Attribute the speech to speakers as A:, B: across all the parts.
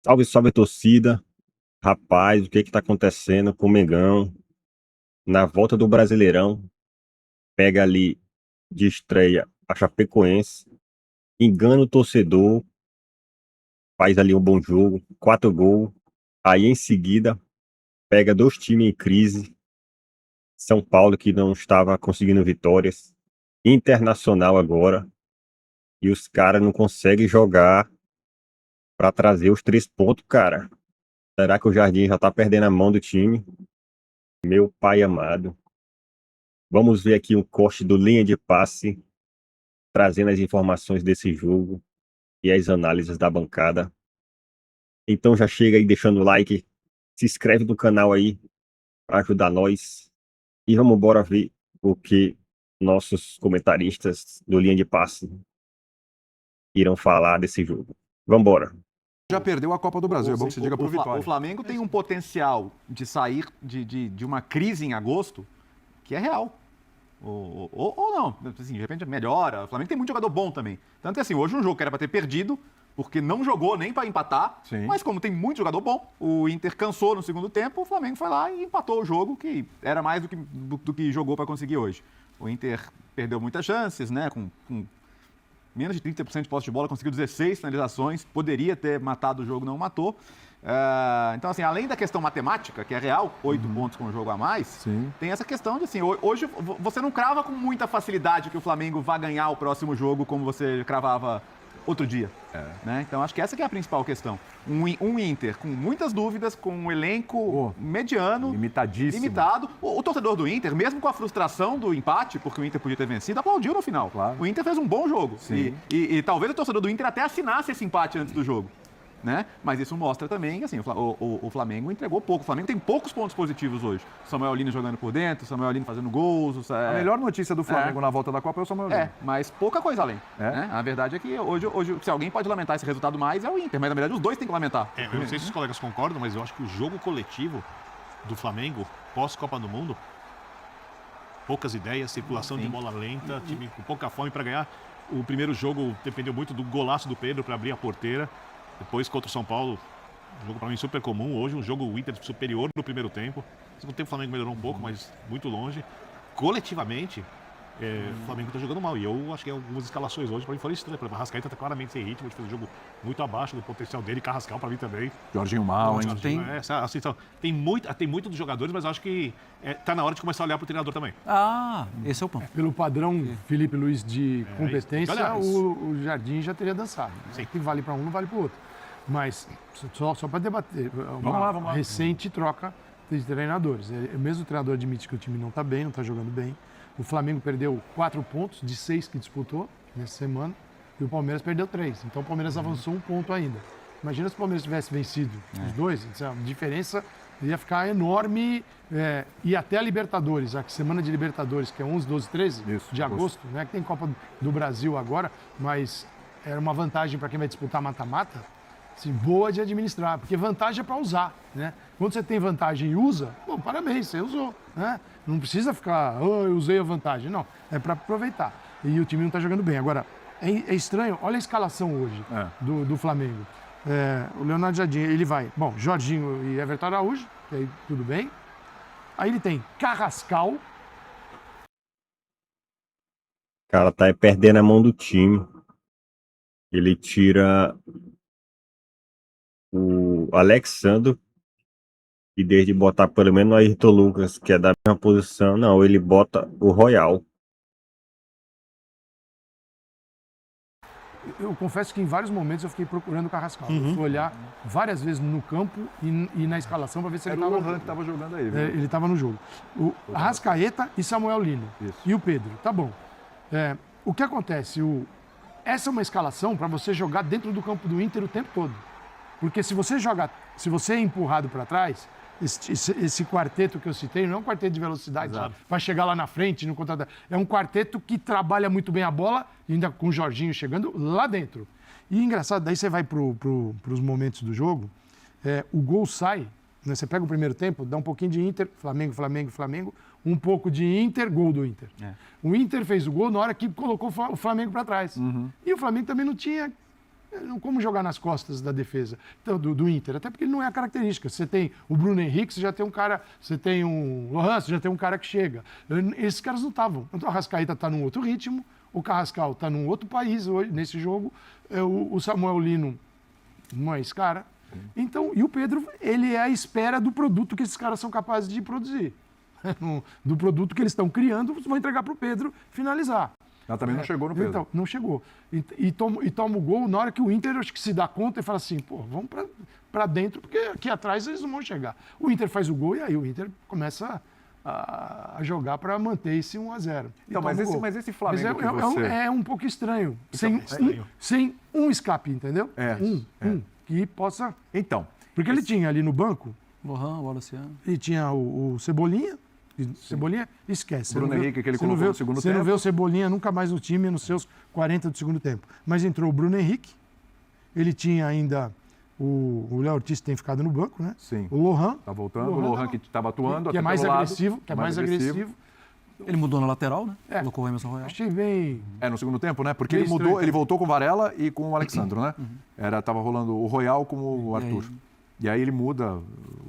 A: Salve, salve torcida. Rapaz, o que tá acontecendo com o Mengão? Na volta do Brasileirão, pega ali de estreia a Chapecoense, engana o torcedor, faz ali um bom jogo, 4 gols. Aí em seguida, pega dois times em crise, São Paulo que não estava conseguindo vitórias, Internacional agora, e os caras não conseguem jogar para trazer os 3 pontos, cara. Será que o Jardim já tá perdendo a mão do time? Meu pai amado. Vamos ver aqui um corte do Linha de Passe, trazendo as informações desse jogo e as análises da bancada. Então já chega aí deixando o like, se inscreve no canal aí para ajudar nós e vamos embora ver o que nossos comentaristas do Linha de Passe irão falar desse jogo. Vamos embora.
B: Já perdeu a Copa do Brasil, é bom que você diga pro Vitória.
C: O Flamengo tem um potencial de sair de uma crise em agosto que é real. Ou não, assim, de repente melhora. O Flamengo tem muito jogador bom também. Tanto que assim, hoje um jogo que era para ter perdido, porque não jogou nem para empatar,
B: Sim.
C: Mas como tem muito jogador bom, o Inter cansou no segundo tempo, o Flamengo foi lá e empatou o jogo, que era mais do que jogou para conseguir hoje. O Inter perdeu muitas chances, né, com menos de 30% de posse de bola, conseguiu 16 finalizações, poderia ter matado o jogo, não matou. Então, assim, além da questão matemática, que é real, 8 pontos com o jogo a mais,
B: Sim.
C: tem essa questão de, assim, hoje você não crava com muita facilidade que o Flamengo vai ganhar o próximo jogo como você cravava outro dia. Né? Então, acho que essa que é a principal questão. Um Inter com muitas dúvidas, com um elenco mediano, limitado. O torcedor do Inter, mesmo com a frustração do empate, porque o Inter podia ter vencido, aplaudiu no final.
B: Claro.
C: O Inter fez um bom jogo.
B: Sim.
C: E talvez o torcedor do Inter até assinasse esse empate antes do jogo. Né? Mas isso mostra também que assim, o Flamengo entregou pouco. O Flamengo tem poucos pontos positivos hoje. Samuel Lino jogando por dentro, Samuel Lino fazendo gols.
B: A melhor notícia do Flamengo na volta da Copa é o Samuel Lino.
C: Mas pouca coisa além. Né? A verdade é que hoje, se alguém pode lamentar esse resultado mais, é o Inter. Mas na verdade os dois têm que lamentar.
D: Eu não sei se os colegas concordam, mas eu acho que o jogo coletivo do Flamengo, pós-Copa do Mundo, poucas ideias, circulação de bola lenta, time com pouca fome para ganhar. O primeiro jogo dependeu muito do golaço do Pedro para abrir a porteira. Depois, contra o São Paulo, um jogo para mim super comum. Hoje, um jogo o Inter superior no primeiro tempo. No segundo tempo, o Flamengo melhorou um pouco, mas muito longe. Coletivamente, o Flamengo está jogando mal. E eu acho que algumas escalações hoje, para mim, foram estranhas. Por exemplo, a Arrascaeta está claramente sem ritmo, fez um jogo muito abaixo do potencial dele. Carrascal, para mim, também.
B: Jorginho mal, hein?
D: Tem muito dos jogadores, mas eu acho que está na hora de começar a olhar para o treinador também.
E: Esse é o ponto.
F: Pelo padrão Felipe Luiz de competência,
D: olhar.
F: o Jardim já teria dançado.
D: Sim.
F: Que vale para um, não vale para o outro. Mas, só para debater,
B: Vamos lá.
F: recente troca de treinadores. O mesmo treinador admite que o time não está bem, não está jogando bem. O Flamengo perdeu 4 pontos de 6 que disputou nessa semana e o Palmeiras perdeu 3. Então o Palmeiras avançou 1 ponto ainda. Imagina se o Palmeiras tivesse vencido os dois, a diferença ia ficar enorme. E até a Libertadores, a semana de Libertadores, que é 11, 12, 13 de agosto, né, que tem Copa do Brasil agora, mas era uma vantagem para quem vai disputar mata-mata, assim, boa de administrar, porque vantagem é para usar, né? Quando você tem vantagem e usa, bom, parabéns, você usou, né? Não precisa ficar, eu usei a vantagem, não, é para aproveitar. E o time não está jogando bem. Agora, é estranho, olha a escalação hoje do Flamengo. O Leonardo Jardim, ele vai, bom, Jorginho e Everton Araújo, que aí tudo bem. Aí ele tem Carrascal.
A: Cara, tá perdendo a mão do time. Ele tira o Alexandre e desde botar pelo menos o Ayrton Lucas, que é da mesma posição, não, ele bota o Royal.
F: Eu confesso que em vários momentos eu fiquei procurando o Carrascal. Eu fui olhar várias vezes no campo e na escalação para ver se ele estava.
B: Era o Lohan que estava jogando aí, viu?
F: Ele estava no jogo. O Arrascaeta e Samuel Lino.
B: Isso.
F: E o Pedro. Tá bom. O que acontece? Essa é uma escalação para você jogar dentro do campo do Inter o tempo todo. Porque se você é empurrado para trás, esse quarteto que eu citei não é um quarteto de velocidade para chegar lá na frente no contra-ataque. É um quarteto que trabalha muito bem a bola, ainda com o Jorginho chegando lá dentro. E engraçado, daí você vai para os momentos do jogo, o gol sai, né, você pega o primeiro tempo, dá um pouquinho de Inter, Flamengo, um pouco de Inter, gol do Inter. O Inter fez o gol na hora que colocou o Flamengo para trás. E o Flamengo também não tinha como jogar nas costas da defesa então, do Inter, até porque ele não é a característica. Você tem o Bruno Henrique, você já tem um cara, você tem um Lohan, você já tem um cara que chega. Esses caras não estavam. Então, o Arrascaeta está num outro ritmo, o Carrascal está num outro país hoje, nesse jogo, o Samuel Lino não é esse cara. Então, e o Pedro, ele é a espera do produto que esses caras são capazes de produzir. Do produto que eles estão criando, vão entregar para o Pedro finalizar.
B: Ela também não chegou no Pedro.
F: Então, não chegou. E toma o gol na hora que o Inter, acho que se dá conta e fala assim, pô, vamos para dentro, porque aqui atrás eles não vão chegar. O Inter faz o gol e aí o Inter começa a jogar para manter esse 1-0.
B: Então, mas esse Flamengo que você...
F: é um pouco estranho.
D: Então,
F: Sem um escape, entendeu? Que possa...
B: Então.
F: Porque ele tinha ali no banco,
E: Lohan, o Luciano.
F: e tinha o Cebolinha. Cebolinha, esquece.
B: Bruno Henrique, que ele colocou no segundo tempo.
F: Você não vê o Cebolinha nunca mais no time nos seus 40 do segundo tempo. Mas entrou o Bruno Henrique, ele tinha ainda o Léo Ortiz, que tem ficado no banco, né?
B: Sim.
F: O Lohan.
B: Tá voltando, o Lohan que estava atuando.
F: Que é
B: até
F: mais
B: pelo lado,
F: agressivo. Que é mais agressivo.
E: Ele mudou na lateral, né?
F: É.
E: Colocou o Emerson Royal.
F: Achei bem...
B: No segundo tempo, né? Porque
F: Meio
B: ele mudou,
F: estranho.
B: ele voltou com o Varela e com o Alexandro, né? Tava rolando o Royal com o Arthur. E aí ele muda,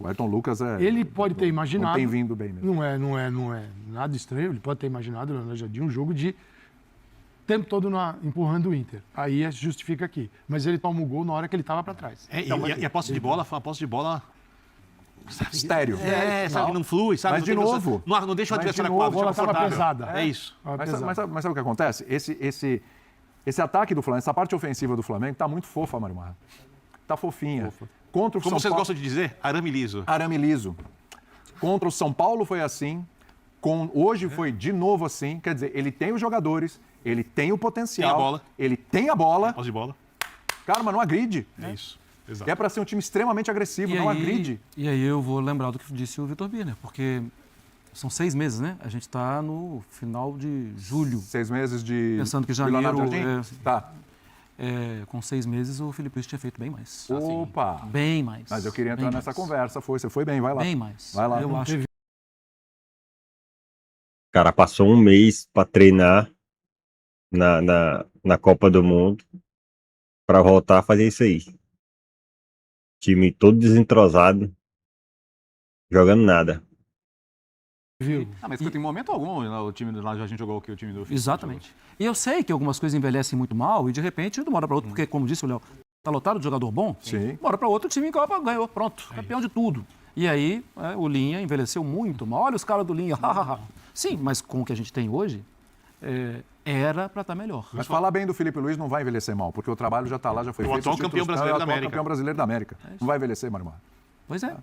B: o Ayrton Lucas
F: Ele pode ter imaginado...
B: Não tem vindo bem mesmo.
F: Não é nada estranho, ele pode ter imaginado, Leonardo Jardim, um jogo de tempo todo empurrando o Inter. Aí justifica aqui. Mas ele toma o gol na hora que ele estava para trás.
D: E a posse de bola foi uma posse de bola...
B: Estéreo.
D: Sabe, não flui, sabe?
B: Mas de novo.
D: Não deixa o
B: Mas de
D: adversário
B: novo,
F: A bola estava
D: confortável.
F: pesada.
D: É isso.
B: Mas sabe o que acontece? Esse ataque do Flamengo, essa parte ofensiva do Flamengo tá muito fofa, Mário Marra. Tá fofinha. Contra o
D: Como
B: São
D: vocês
B: Paulo...
D: gostam de dizer, arame liso.
B: Arame liso. Contra o São Paulo foi assim. Hoje foi de novo assim. Quer dizer, ele tem os jogadores, ele tem o potencial.
D: Tem a bola.
B: Ele tem a bola.
D: Posse de bola.
B: Cara, mas não agride.
D: É isso. Exato.
B: E é para ser um time extremamente agressivo, não agride.
E: E aí eu vou lembrar do que disse o Vitor Birner, porque são 6 meses, né? A gente está no final de julho.
B: 6 meses de...
E: Pensando que
B: Leonardo
E: janeiro...
B: Jardim? Tá.
E: Com 6 meses o Felipe Luiz tinha feito bem mais.
B: Opa!
E: Bem mais.
B: Mas eu queria entrar
E: bem
B: nessa
E: mais.
B: conversa. Você foi bem, vai lá.
E: Bem mais.
B: Vai lá.
E: Eu acho que
A: O cara passou um mês para treinar na Copa do Mundo para voltar a fazer isso aí. Time todo desentrosado, jogando nada.
F: Viu?
C: Mas em momento algum o time do Leonardo Jardim jogou o que o time do Felipe
E: Exatamente. E eu sei que algumas coisas envelhecem muito mal e de repente de uma hora para outra, porque como disse o Léo, tá lotado de jogador bom,
B: Sim.
E: de uma hora para outra o time em Copa ganhou, pronto, campeão de tudo. E aí o Linha envelheceu muito mal. Olha os caras do Linha, Sim, mas com o que a gente tem hoje, era para estar melhor.
B: Mas falar bem do Felipe Luiz não vai envelhecer mal, porque o trabalho já está lá, já foi
D: O
B: feito.
D: atual campeão brasileiro da América.
B: Campeão brasileiro da América. Não vai envelhecer, Mário Marra.
E: Pois é,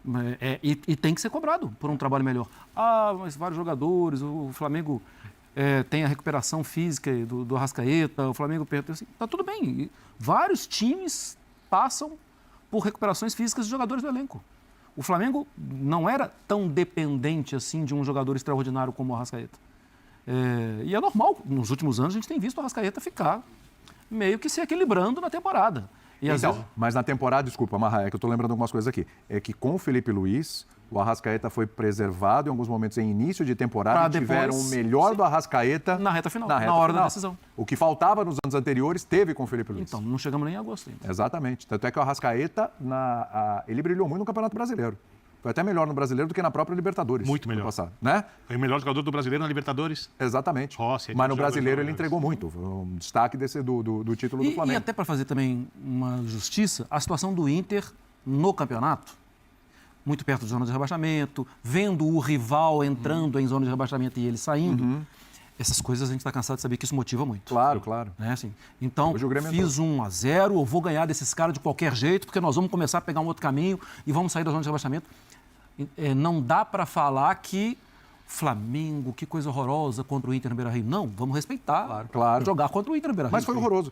E: e tem que ser cobrado por um trabalho melhor. Mas vários jogadores, o Flamengo tem a recuperação física do Arrascaeta, o Flamengo perdeu, assim, tá tudo bem. E vários times passam por recuperações físicas de jogadores do elenco. O Flamengo não era tão dependente assim de um jogador extraordinário como o Arrascaeta. E é normal, nos últimos anos a gente tem visto o Arrascaeta ficar meio que se equilibrando na temporada. E às vezes...
B: Mas na temporada, desculpa, Marra, é que eu estou lembrando algumas coisas aqui. É que com o Felipe Luiz, o Arrascaeta foi preservado em alguns momentos em início de temporada e tiveram o melhor do Arrascaeta
E: na reta final, na hora da decisão.
B: O que faltava nos anos anteriores teve com o Felipe Luiz.
E: Então, não chegamos nem em agosto ainda.
B: Exatamente. Tanto é que o Arrascaeta, ele brilhou muito no Campeonato Brasileiro. Foi até melhor no Brasileiro do que na própria Libertadores.
D: Muito melhor.
B: Passado, né?
D: Foi o melhor jogador do Brasileiro na Libertadores.
B: Exatamente.
D: Rossi,
B: mas no Brasileiro ele entregou muito. Foi um destaque do título do Flamengo.
E: E até para fazer também uma justiça, a situação do Inter no campeonato, muito perto da zona de rebaixamento, vendo o rival entrando em zona de rebaixamento e ele saindo, essas coisas a gente está cansado de saber que isso motiva muito.
B: Claro, claro.
E: Né? Assim, então,
B: Hoje o Grêmio
E: fiz 1-0, eu vou ganhar desses caras de qualquer jeito, porque nós vamos começar a pegar um outro caminho e vamos sair da zona de rebaixamento. Não dá para falar que Flamengo, que coisa horrorosa contra o Inter no Beira-Rio. Não, vamos respeitar.
B: Claro.
E: Jogar contra o Inter no Beira-Rio.
B: Mas foi horroroso.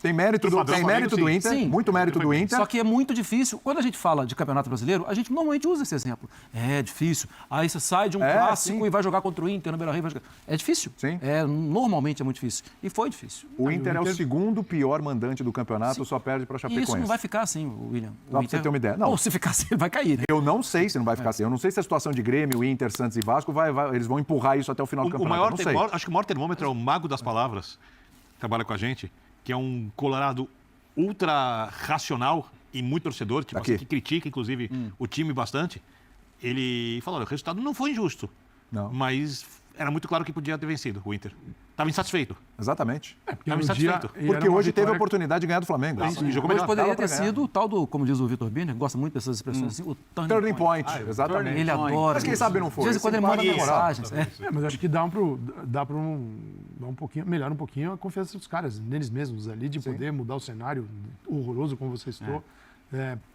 B: Tem mérito do Inter,
E: Sim.
B: muito mérito do Inter.
E: Só que é muito difícil. Quando a gente fala de Campeonato Brasileiro, a gente normalmente usa esse exemplo. É difícil. Aí você sai de um clássico
B: sim.
E: e vai jogar contra o Inter no Beira-Rio. É difícil.
B: Sim.
E: Normalmente é muito difícil. E foi difícil.
B: O Inter é o segundo pior mandante do campeonato, só perde para o
E: E
B: Chapecoense.
E: isso não vai ficar assim, William.
B: Só pra você ter uma ideia. Não.
E: Ou se ficar assim, ele vai cair, né?
B: Eu não sei se não vai ficar assim. Eu não sei se a situação de Grêmio, Inter, Santos e Vasco, eles vão empurrar isso até o final do campeonato.
D: Acho que o maior termômetro é o mago das palavras, que trabalha com a gente, que é um colorado ultra racional e muito torcedor, tipo assim, que critica, inclusive, o time bastante, ele falou, olha, o resultado não foi injusto, mas era muito claro que podia ter vencido o Inter. Estava insatisfeito.
B: Exatamente.
D: Estava insatisfeito.
B: Porque hoje teve a oportunidade de ganhar do Flamengo.
D: E jogou
E: Hoje
D: melhor.
E: poderia ter sido o tal do, como diz o Vitor Birner, gosta muito dessas expressões, assim, o
B: Turning point, exatamente.
E: Ele adora.
B: Mas quem sabe não foi.
E: De vez em quando ele manda mensagens.
F: Mas acho que dá para um pouquinho, melhorar um pouquinho a confiança dos caras, neles mesmos ali, de poder mudar o cenário horroroso, como você citou.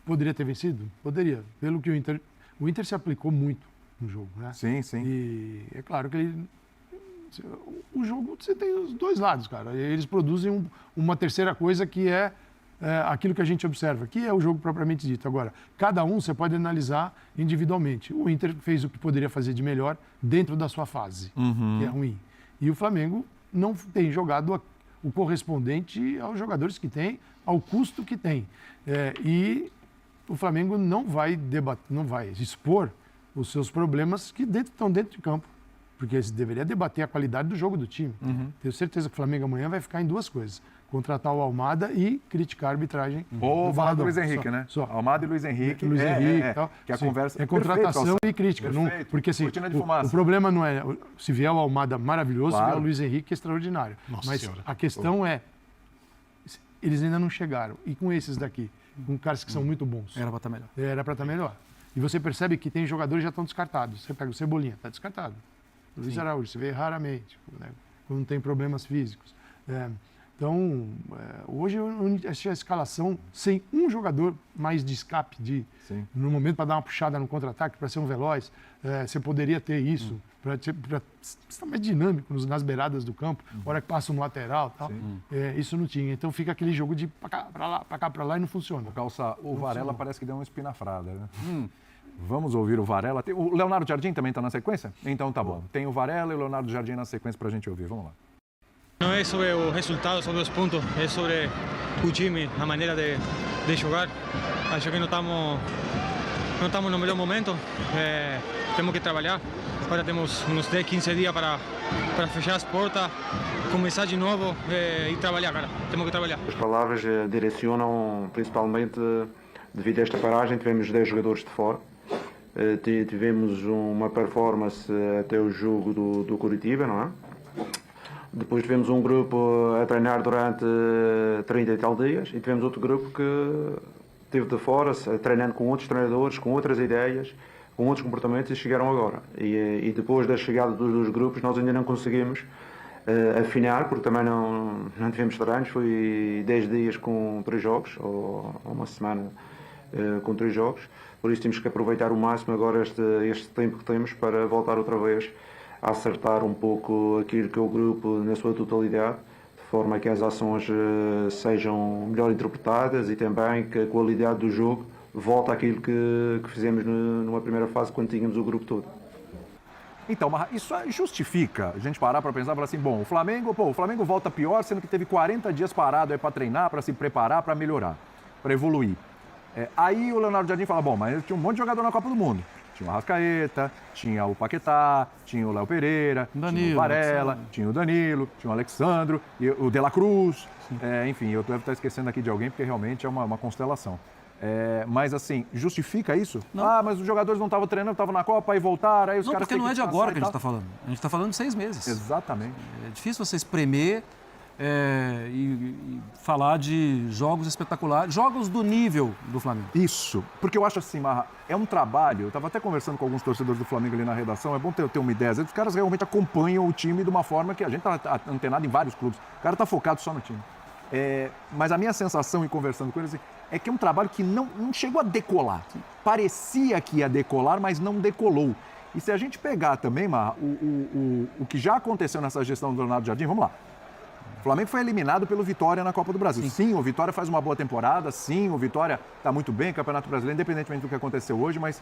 F: Poderia ter vencido? Poderia. Pelo que o Inter se aplicou muito no jogo, né?
B: Sim, sim.
F: E é claro que o jogo, você tem os dois lados, cara. Eles produzem uma terceira coisa que é aquilo que a gente observa, que é o jogo propriamente dito. Agora, cada um você pode analisar individualmente. O Inter fez o que poderia fazer de melhor dentro da sua fase, que é ruim. E o Flamengo não tem jogado o correspondente aos jogadores que tem, ao custo que tem. E o Flamengo não vai expor os seus problemas que estão dentro de campo. Porque eles deveriam debater a qualidade do jogo do time. Tenho certeza que o Flamengo amanhã vai ficar em duas coisas. Contratar o Almada e criticar a arbitragem.
B: Ou falar do Luiz Henrique, né?
F: Almada
B: e Luiz Henrique.
F: Luiz Henrique e tal.
B: Que a conversa...
F: É contratação e crítica. Não, porque assim, o problema não é... Se vier o Almada maravilhoso, se vier o Luiz Henrique extraordinário. Mas a questão é... Eles ainda não chegaram. E com esses daqui, com caras que são muito bons.
E: Era para estar melhor.
F: Era para estar melhor. E você percebe que tem jogadores que já estão descartados. Você pega o Cebolinha, está descartado. O Luiz Araújo, você vê raramente, né, quando não tem problemas físicos. Então, hoje eu achei a escalação sem um jogador mais de escape, no momento para dar uma puxada no contra-ataque, para ser um veloz. Você poderia ter isso, para estar mais dinâmico nas beiradas do campo, hora que passa um lateral e tal. Isso não tinha. Então fica aquele jogo de para cá, para lá e não funciona.
B: O Varela parece que deu uma espinafrada, né? Vamos ouvir o Varela. O Leonardo Jardim também está na sequência? Então tá bom. Tem o Varela e o Leonardo Jardim na sequência para a gente ouvir. Vamos lá.
G: Não é sobre o resultado, sobre os pontos, é sobre o time, a maneira de jogar. Acho que não estamos no melhor momento, temos que trabalhar. Agora temos uns 10, 15 dias para fechar as portas, começar de novo e trabalhar, cara. Temos que trabalhar.
H: As palavras direcionam principalmente, devido a esta paragem, tivemos 10 jogadores de fora. Tivemos uma performance até o jogo do Curitiba, não é? Depois tivemos um grupo a treinar durante 30 e tal dias e tivemos outro grupo que esteve de fora, treinando com outros treinadores, com outras ideias, com outros comportamentos e chegaram agora. E depois da chegada dos dois grupos nós ainda não conseguimos afinar, porque também não tivemos treinos, foi 10 dias com 3 jogos, ou uma semana com 3 jogos. Por isso temos que aproveitar o máximo agora este tempo que temos para voltar outra vez a acertar um pouco aquilo que é o grupo na sua totalidade, de forma que as ações sejam melhor interpretadas e também que a qualidade do jogo volte àquilo que fizemos numa primeira fase quando tínhamos o grupo todo.
B: Então, isso justifica a gente parar para pensar, falar assim, bom, o Flamengo volta pior, sendo que teve 40 dias parado para treinar, para se preparar, para melhorar, para evoluir. Aí o Leonardo Jardim fala, bom, mas tinha um monte de jogador na Copa do Mundo. Tinha o Arrascaeta, tinha o Paquetá, tinha o Léo Pereira, tinha o Varela, tinha o Danilo, tinha o Alexandro, e o De La Cruz. Enfim, eu devo estar esquecendo aqui de alguém, porque realmente é uma constelação. Mas assim, justifica isso? Não. Mas os jogadores não estavam treinando, estavam na Copa e voltaram, aí os caras...
E: Porque não é de agora que a gente está falando. A gente está falando de 6 meses.
B: Exatamente.
E: É difícil você espremer e falar de jogos espetaculares, jogos do nível do Flamengo.
B: Isso, porque eu acho assim, Marra, é um trabalho, eu estava até conversando com alguns torcedores do Flamengo ali na redação, é bom ter uma ideia, às vezes os caras realmente acompanham o time de uma forma que a gente está antenado em vários clubes, o cara está focado só no time. Mas a minha sensação em conversando com eles é que é um trabalho que não chegou a decolar. Parecia que ia decolar, mas não decolou. E se a gente pegar também, Marra, o que já aconteceu nessa gestão do Leonardo Jardim, vamos lá. O Flamengo foi eliminado pelo Vitória na Copa do Brasil. Sim, o Vitória faz uma boa temporada, sim, o Vitória está muito bem, Campeonato Brasileiro, independentemente do que aconteceu hoje, mas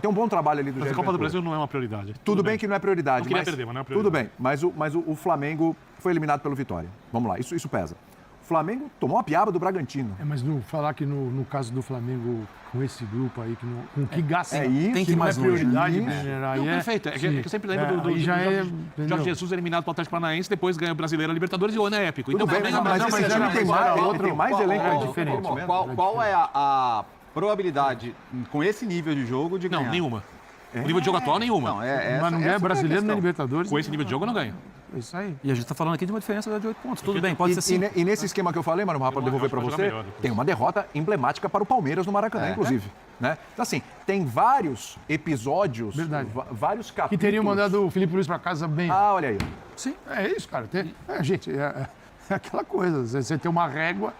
B: tem um bom trabalho ali do
D: Mas a Copa do Brasil não é uma prioridade.
B: Tudo bem que não é prioridade.
D: Não queria perder, mas não é prioridade.
B: Tudo bem, mas o Flamengo foi eliminado pelo Vitória. Vamos lá, isso pesa. O Flamengo tomou uma piaba do Bragantino.
F: Mas falar que no caso do Flamengo, com esse grupo aí, com o que gasta,
B: isso.
E: Tem que ir
F: não é
E: mais longe.
F: prioridade,
B: Isso.
F: né?
D: Não, perfeito. É que eu sempre lembro do
F: aí já é,
D: Jorge Jesus eliminado pelo Atlético Paranaense, depois ganha o Brasileiro, a Libertadores e o ano é épico.
B: Tudo bem, mas esse time tem mais elenco
F: é
B: aí.
F: diferente.
C: Qual é a probabilidade, com esse nível de jogo, de ganhar?
D: Não, nenhuma. O nível de jogo atual, nenhuma.
C: Não,
F: Mas não ganha brasileiro nem Libertadores.
D: Com esse nível de jogo, não ganha.
F: É isso aí.
E: E a gente está falando aqui de uma diferença de 8 pontos. Tudo bem, pode ser sim.
B: E nesse esquema que eu falei, Mano, para devolver para
D: acho que
B: você,
D: vai jogar melhor depois.
B: tem uma derrota emblemática para o Palmeiras no Maracanã, inclusive. Né? Então, assim, tem vários episódios,
F: Verdade.
B: vários capítulos.
F: Que teriam mandado o Felipe Luiz para casa bem.
B: Ah, olha aí.
F: Sim, é isso, cara. Gente, é aquela coisa. Você tem uma régua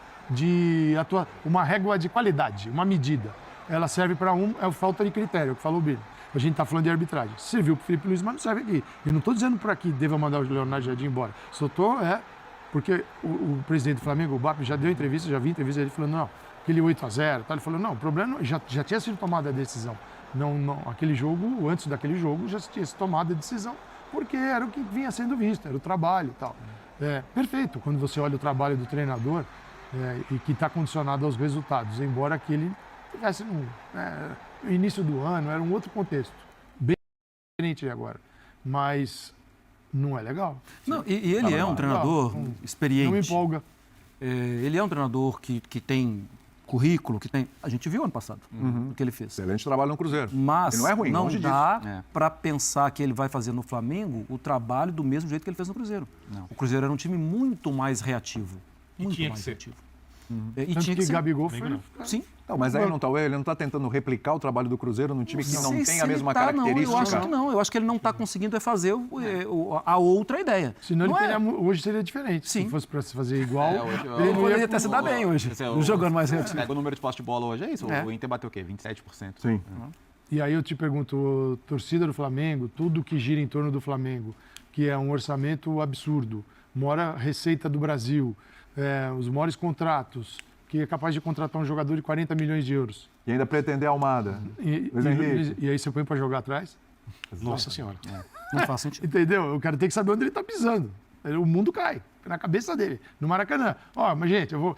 F: uma régua de qualidade, uma medida. Ela serve para é falta de critério, que falou o Billy. A gente está falando de arbitragem. Serviu para o Felipe Luiz, mas não serve aqui. Eu não estou dizendo para que deva mandar o Leonardo Jardim embora. Só estou, porque o presidente do Flamengo, o BAP, já deu entrevista, já vi entrevista, ele falou, não, aquele 8-0, tá? Ele falou, não, o problema já tinha sido tomada a decisão. Não, aquele jogo, antes daquele jogo, já tinha sido tomada a decisão, porque era o que vinha sendo visto, era o trabalho e tal. Perfeito, quando você olha o trabalho do treinador e que está condicionado aos resultados, embora aquele tivesse no início do ano, era um outro contexto, bem diferente agora, mas não é legal.
E: Não, e ele é um treinador experiente.
F: Não me empolga.
E: Ele é um treinador que tem currículo, que tem... A gente viu ano passado o que ele fez.
B: Excelente trabalho no Cruzeiro.
E: Mas
B: E não é ruim,
E: não
B: longe
E: dá para pensar que ele vai fazer no Flamengo o trabalho do mesmo jeito que ele fez no Cruzeiro.
C: Não.
E: O Cruzeiro era um time muito mais reativo. Muito
D: tinha que
E: mais
D: ser.
E: reativo.
F: Tanto
E: tinha
F: que
E: ser.
F: Gabigol foi...
E: Sim.
B: Não, mas aí ele não está tentando replicar o trabalho do Cruzeiro num time que não
E: sei
B: tem
E: se
B: a
E: ele
B: mesma
E: tá,
B: característica.
E: Não, eu acho que não. Eu acho que ele não está conseguindo fazer a outra ideia.
F: Senão
E: Não
F: ele hoje seria diferente.
E: Sim.
F: Se fosse para se fazer igual,
E: Ele poderia até se dar bem hoje, jogando mais reativo.
C: Pega o número de posse de bola hoje, é isso? O Inter bateu o quê? 27%.
B: Sim.
F: E aí eu te pergunto, torcida do Flamengo, tudo que gira em torno do Flamengo, que é um orçamento absurdo, maior receita do Brasil, os maiores contratos, que é capaz de contratar um jogador de 40 milhões de euros.
B: E ainda pretender a Almada. Luiz Henrique.
F: E aí você põe para jogar atrás?
D: Nossa Senhora.
E: Não faz sentido.
F: Entendeu? O cara tem que saber onde ele está pisando. O mundo cai na cabeça dele, no Maracanã. Mas gente, eu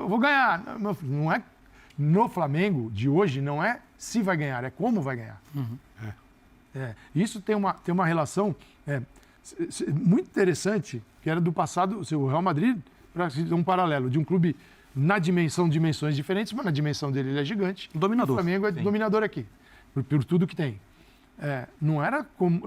F: vou ganhar. Não é no Flamengo de hoje, não é se vai ganhar, é como vai ganhar. Isso tem uma relação muito interessante, que era do passado, o Real Madrid, para um paralelo, de um clube dimensões diferentes, mas na dimensão dele ele é gigante.
E: Dominador.
F: O Flamengo é dominador aqui, por tudo que tem. Não era como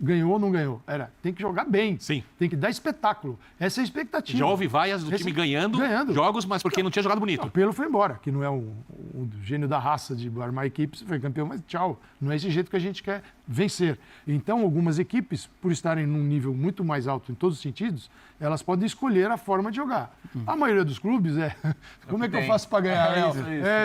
F: ganhou ou não ganhou, tem que jogar bem,
D: Sim.
F: tem que dar espetáculo. Essa é a expectativa.
D: Já houve vaias do time ganhando jogos, mas porque não tinha jogado bonito.
F: O Pelo foi embora, que não é o gênio da raça de armar equipes, foi campeão, mas tchau. Não é esse jeito que a gente quer vencer. Então, algumas equipes, por estarem num nível muito mais alto em todos os sentidos, elas podem escolher a forma de jogar. A maioria dos clubes como é que eu faço para ganhar?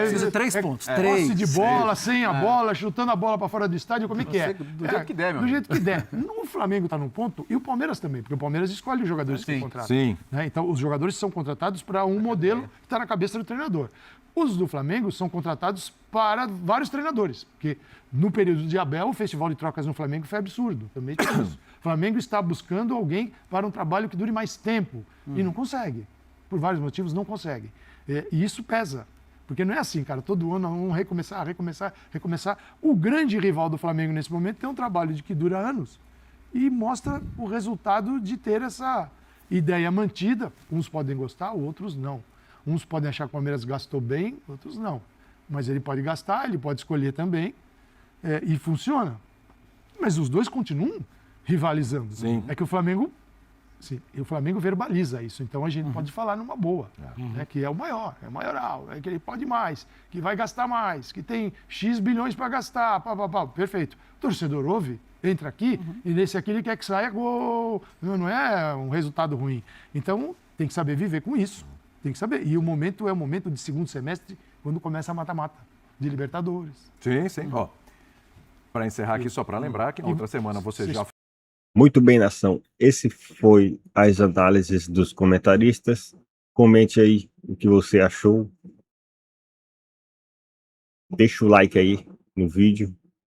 E: Precisa de 3 pontos.
F: Posse de bola, sem a bola, chutando a bola para fora do estádio, como é que é?
C: Do jeito que der, meu
F: Do
C: amigo.
F: jeito que der. O Flamengo está num ponto, e o Palmeiras também, porque o Palmeiras escolhe os jogadores que contrata.
B: Sim.
F: Então, os jogadores são contratados para um modelo que está na cabeça do treinador. Os do Flamengo são contratados para vários treinadores, porque no período de Abel, o festival de trocas no Flamengo foi absurdo. Também tem isso. O Flamengo está buscando alguém para um trabalho que dure mais tempo e não consegue. Por vários motivos, não consegue. E isso pesa. Porque não é assim, cara, todo ano vamos recomeçar. O grande rival do Flamengo nesse momento tem um trabalho que dura anos e mostra o resultado de ter essa ideia mantida. Uns podem gostar, outros não. Uns podem achar que o Palmeiras gastou bem, outros não. Mas ele pode gastar, ele pode escolher também, e funciona. Mas os dois continuam rivalizando.
B: Sim.
F: É que o Flamengo verbaliza isso, então a gente pode falar numa boa, que é o maioral, que ele pode mais, que vai gastar mais, que tem X bilhões para gastar, perfeito. O torcedor ouve, entra aqui, e nesse aqui ele quer que saia gol, não é um resultado ruim. Então tem que saber viver com isso, tem que saber. E o momento é o momento de segundo semestre, quando começa a mata-mata de Libertadores.
B: Sim. Para encerrar aqui, só para lembrar que na outra semana você já...
A: Muito bem, nação. Esse foi as análises dos comentaristas. Comente aí o que você achou. Deixa o like aí no vídeo.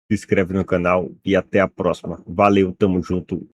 A: Se inscreve no canal e até a próxima. Valeu, tamo junto.